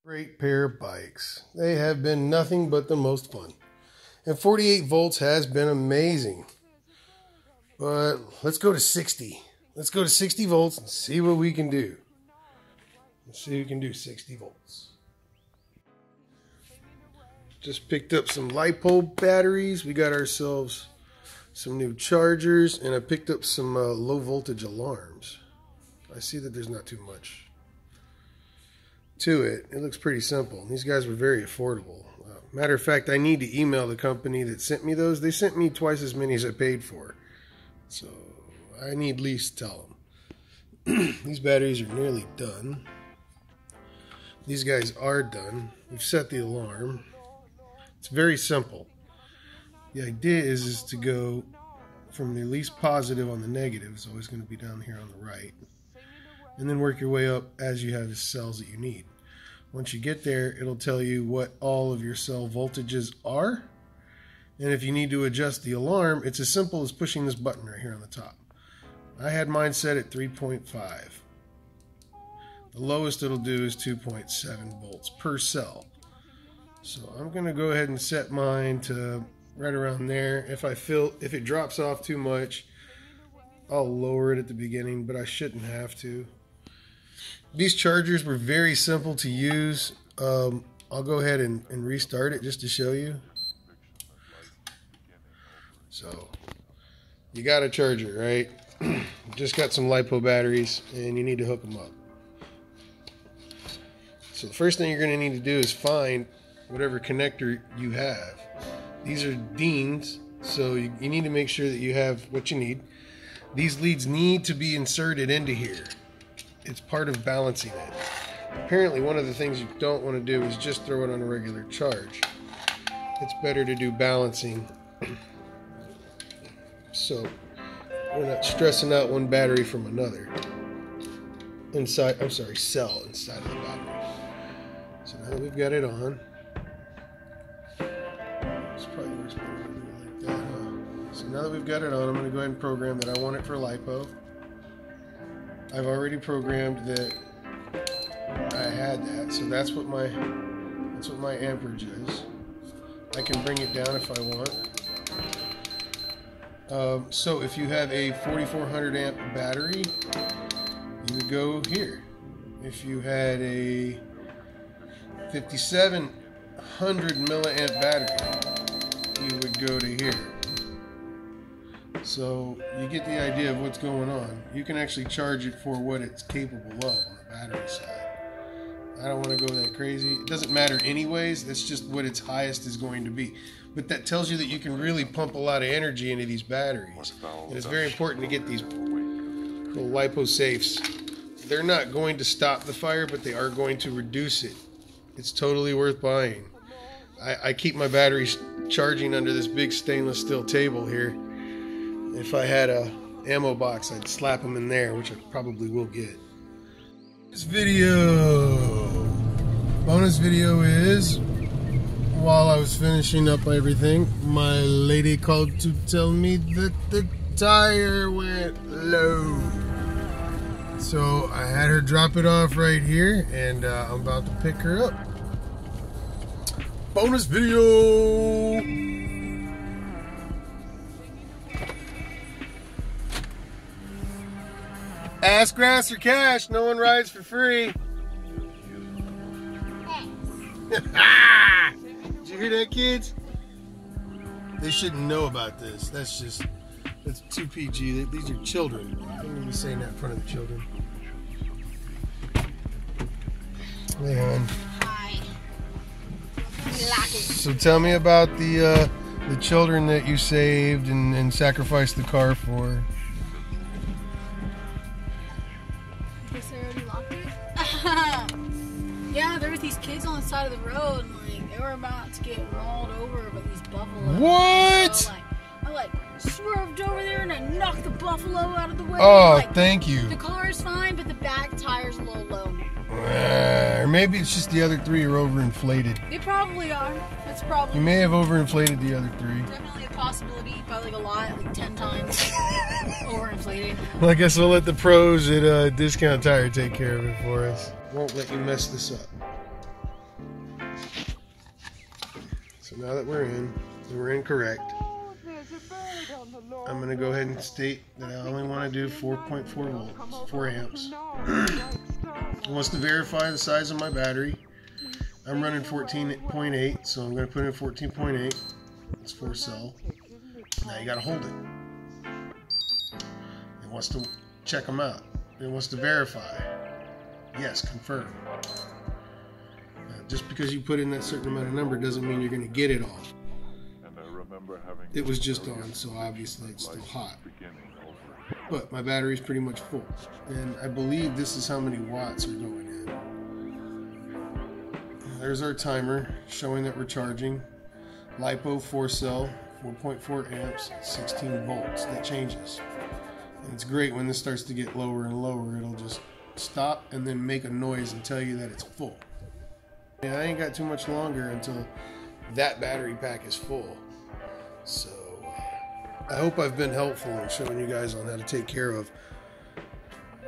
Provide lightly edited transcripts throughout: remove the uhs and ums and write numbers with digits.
Great pair of bikes. They have been nothing but the most fun. And 48 volts has been amazing. But let's go to 60. Let's go to 60 volts and see what we can do. Let's see if we can do 60 volts. Just picked up some lipo batteries. We got ourselves some new chargers. And I picked up some low voltage alarms. I see that there's not too much to it. It looks pretty simple. These guys were very affordable. Matter of fact, I need to email the company that sent me those. They sent me twice as many as I paid for. So I need at least tell them. These batteries are nearly done. These guys are done. We've set the alarm. It's very simple. The idea is to go from the least positive on the negative. It's always going to be down here on the right. And then work your way up as you have the cells that you need. Once you get there, it'll tell you what all of your cell voltages are. And if you need to adjust the alarm, it's as simple as pushing this button right here on the top. I had mine set at 3.5. The lowest it'll do is 2.7 volts per cell. So I'm going to go ahead and set mine to right around there. If it drops off too much, I'll lower it at the beginning, but I shouldn't have to. These chargers were very simple to use. I'll go ahead and restart it just to show you. So, you got a charger, right? Just got some lipo batteries, and you need to hook them up. So the first thing you're going to need to do is find whatever connector you have. These are Deans, so you need to make sure that you have what you need. These leads need to be inserted into here. It's part of balancing it. Apparently, one of the things you don't want to do is just throw it on a regular charge. It's better to do balancing. So, we're not stressing out one battery from another. Cell inside of the battery. So now that we've got it on, it's probably works better to do it like that, huh? So now that we've got it on, I'm going to go ahead and program that I want it for lipo. I've already programmed that I had that, so that's what my amperage is. I can bring it down if I want. So if you have a 4400 amp battery, you would go here. If you had a 5700 milliamp battery, you would go to here. So you get the idea of what's going on. You can actually charge it for what it's capable of on the battery side. I don't want to go that crazy. It doesn't matter anyways. That's just what its highest is going to be. But that tells you that you can really pump a lot of energy into these batteries. And it's very important to get these little lipo safes. They're not going to stop the fire, but they are going to reduce it. It's totally worth buying. I keep my batteries charging under this big stainless steel table here. If I had a ammo box, I'd slap them in there, which I probably will get. This bonus video is, while I was finishing up everything, my lady called to tell me that the tire went low. So I had her drop it off right here, and I'm about to pick her up. Bonus video! Ask grass or cash, no one rides for free. Did you hear that, kids? They shouldn't know about this. That's too PG. These are children. I don't need to be saying that in front of the children. Hey, hon. Hi. So tell me about the children that you saved and sacrificed the car for. Yeah, there was these kids on the side of the road, and like they were about to get rolled over by these buffaloes. What? So, I swerved over there and I knocked the buffalo out of the way. Oh, thank you. The car is fine, but the back tire's a little low now. Or maybe it's just the other three are overinflated. They probably are. That's probably. You may have overinflated the other three. Definitely a possibility by like a lot, like 10 times overinflated. Well, I guess we'll let the pros at Discount Tire take care of it for us. Won't let you mess this up. So now that we're in correct, I'm going to go ahead and state that I only want to do 4.4 volts, 4 amps. It wants to verify the size of my battery. I'm running 14.8, so I'm going to put in 14.8. It's 4 cell. Now you got to hold it. It wants to check them out. It wants to verify. Yes, confirm. Just because you put in that certain amount of number doesn't mean you're going to get it all. It was just on, so obviously it's still hot. But my battery's pretty much full. And I believe this is how many watts are going in. There's our timer showing that we're charging. Lipo 4 cell, 4.4 amps, 16 volts. That changes. And it's great when this starts to get lower and lower. It'll just stop and then make a noise and tell you that it's full. And I ain't got too much longer until that battery pack is full. So I hope I've been helpful in showing you guys on how to take care of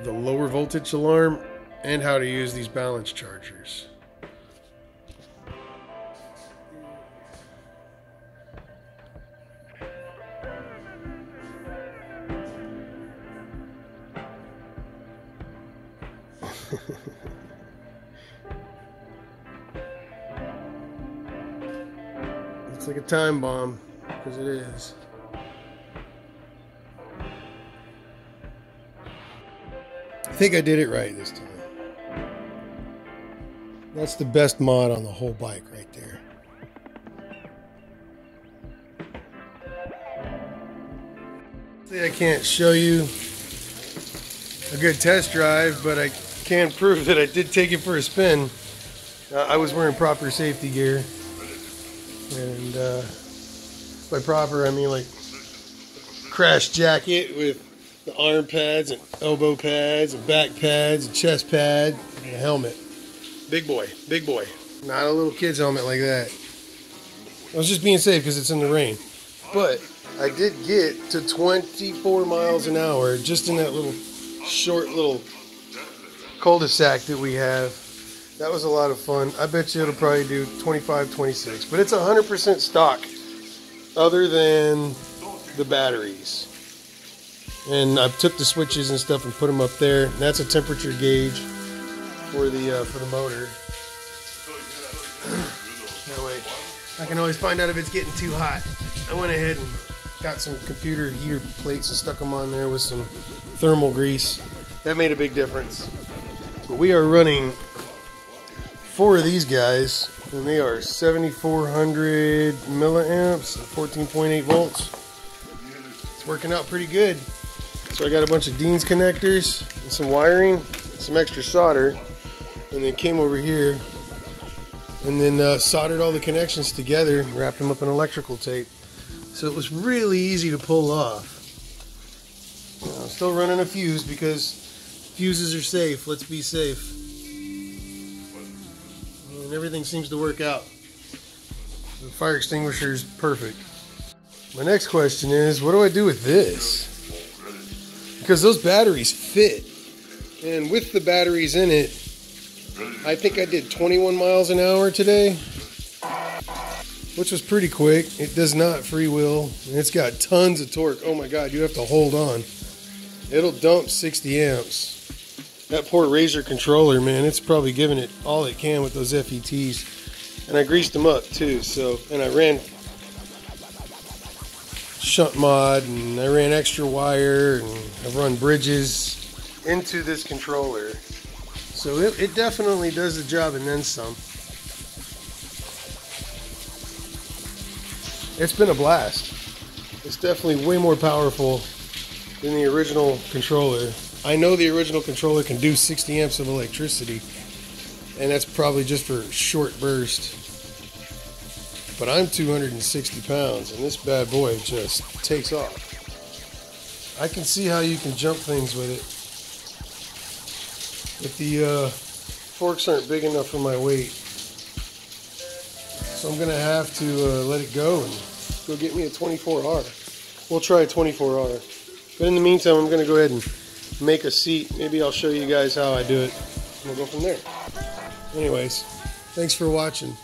the lower voltage alarm and how to use these balance chargers. It's like a time bomb, because it is. I think I did it right this time. That's the best mod on the whole bike right there. See, I can't show you a good test drive, but I can prove that I did take it for a spin. I was wearing proper safety gear. And by proper, I mean like crash jacket with the arm pads and elbow pads and back pads and chest pad and a helmet. Big boy, big boy. Not a little kid's helmet like that. I was just being safe because it's in the rain. But I did get to 24 miles an hour just in that little short little cul-de-sac that we have. That was a lot of fun. I bet you it'll probably do 25, 26. But it's 100% stock other than the batteries. And I took the switches and stuff and put them up there. And that's a temperature gauge for the motor. That way I can always find out if it's getting too hot. I went ahead and got some computer heater plates and stuck them on there with some thermal grease. That made a big difference. But we are running 4 of these guys, and they are 7,400 milliamps, 14.8 volts. It's working out pretty good. So I got a bunch of Dean's connectors and some wiring, some extra solder, and then came over here and then soldered all the connections together and wrapped them up in electrical tape. So it was really easy to pull off. I'm still running a fuse because fuses are safe. Let's be safe. And everything seems to work out. The fire extinguisher is perfect. My next question is, what do I do with this? Because those batteries fit. And with the batteries in it, I think I did 21 miles an hour today, which was pretty quick. It does not freewheel, and it's got tons of torque. Oh my God, you have to hold on. It'll dump 60 amps. That poor Razor controller, man, it's probably giving it all it can with those FETs. And I greased them up too, so, and I ran shunt mod, and I ran extra wire, and I've run bridges into this controller. So it definitely does the job and then some. It's been a blast. It's definitely way more powerful than the original controller. I know the original controller can do 60 amps of electricity, and that's probably just for short burst. But I'm 260 pounds, and this bad boy just takes off. I can see how you can jump things with it. But the forks aren't big enough for my weight. So I'm going to have to let it go and go get me a 24R. We'll try a 24R. But in the meantime, I'm going to go ahead and make a seat. Maybe I'll show you guys how I do it. We'll go from there. Anyways, thanks for watching.